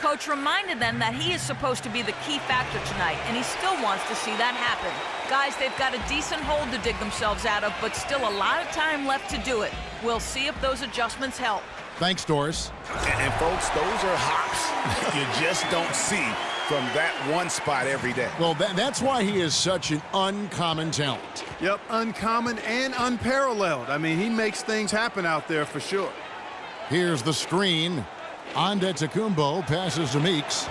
coach reminded them that he is supposed to be the key factor tonight, and he still wants to see that happen. Guys, they've got a decent hole to dig themselves out of, but still a lot of time left to do it. We'll see if those adjustments help. Thanks, Doris. And folks, those are hops you just don't see from that one spot every day. Well, that's why he is such an uncommon talent. Yep, uncommon and unparalleled. I mean, he makes things happen out there for sure. Here's the screen. Antetokounmpo passes to Meeks.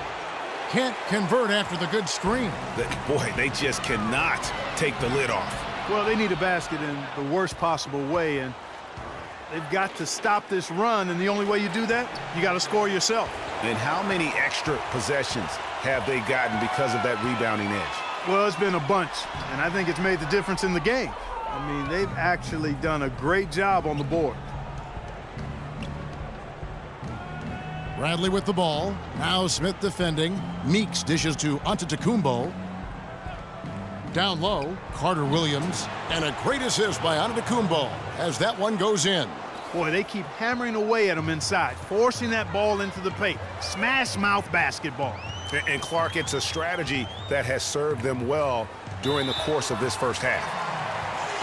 Can't convert after the good screen. Boy, they just cannot take the lid off. Well, they need a basket in the worst possible way, and they've got to stop this run, and the only way you do that, you got to score yourself. And how many extra possessions have they gotten because of that rebounding edge? Well, it's been a bunch, and I think it's made the difference in the game. I mean, they've actually done a great job on the board. Bradley with the ball. Now Smith defending. Meeks dishes to Antetokounmpo. Down low, Carter Williams. And a great assist by Antetokounmpo as that one goes in. Boy, they keep hammering away at him inside, forcing that ball into the paint. Smash mouth basketball. And Clark, it's a strategy that has served them well during the course of this first half.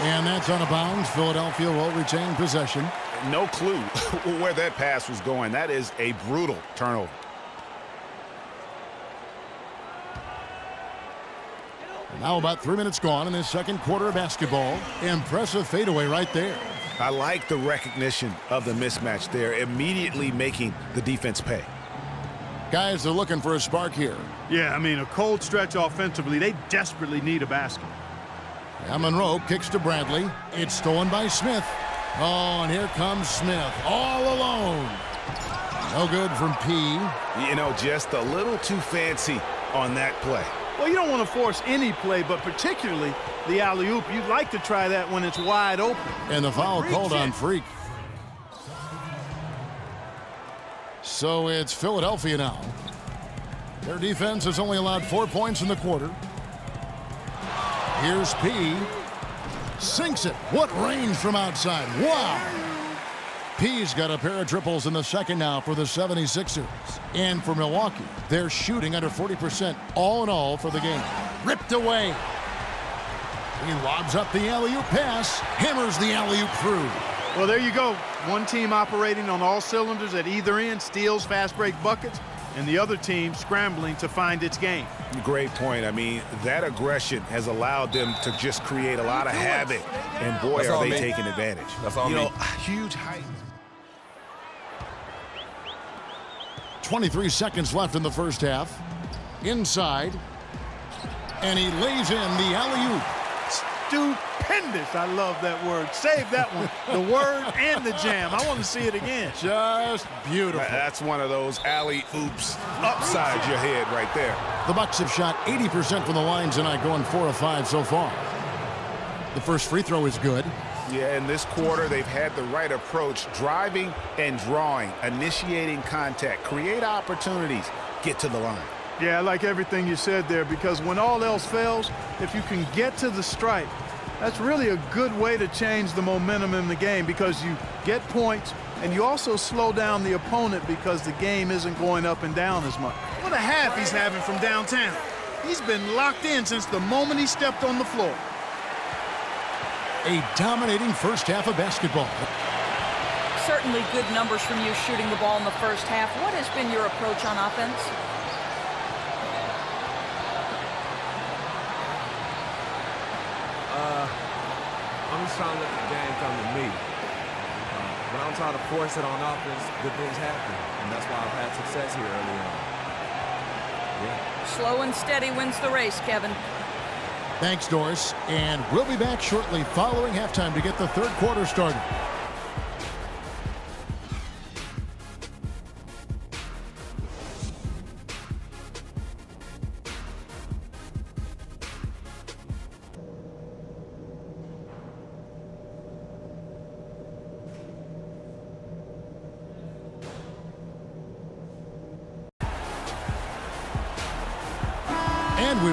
And that's out of bounds. Philadelphia will retain possession. No clue where that pass was going. That is a brutal turnover. Now about 3 minutes gone in this second quarter of basketball. Impressive fadeaway right there. I like the recognition of the mismatch there, immediately making the defense pay. Guys, they're looking for a spark here. Yeah, I mean, a cold stretch offensively. They desperately need a basket. Now Monroe kicks to Bradley. It's stolen by Smith. Oh, and here comes Smith all alone. No good from P. You know, just a little too fancy on that play. Well, you don't want to force any play, but particularly the alley-oop. You'd like to try that when it's wide open. And the foul called on Freak. So it's Philadelphia now. Their defense has only allowed 4 points in the quarter. Here's P. Sinks it. What range from outside. Wow. P's got a pair of triples in the second now for the 76ers. And for Milwaukee, they're shooting under 40% all in all for the game. Ripped away. He lobs up the alley-oop pass. Hammers the alley-oop through. Well, there you go. One team operating on all cylinders at either end, steals, fast break buckets, and the other team scrambling to find its game. Great point. I mean, that aggression has allowed them to just create a lot of havoc. And boy, are they taking advantage. That's all me. Huge height. 23 seconds left in the first half. Inside. And he lays in the alley-oop. Stupendous. I love that word. Save that one. The word and the jam. I want to see it again. Just beautiful. That's one of those alley-oops upside your head right there. The Bucks have shot 80% from the line tonight, going 4 of 5 so far. The first free throw is good. Yeah, in this quarter, they've had the right approach, driving and drawing, initiating contact, create opportunities, get to the line. Yeah, I like everything you said there, because when all else fails, if you can get to the stripe, that's really a good way to change the momentum in the game, because you get points and you also slow down the opponent because the game isn't going up and down as much. What a half he's having from downtown. He's been locked in since the moment he stepped on the floor. A dominating first half of basketball. Certainly good numbers from you shooting the ball in the first half. What has been your approach on offense? I'm just trying to let the game come to me. When I'm trying to force it on offense, good things happen. And that's why I've had success here early on. Yeah. Slow and steady wins the race, Kevin. Thanks, Doris. And we'll be back shortly following halftime to get the third quarter started. And we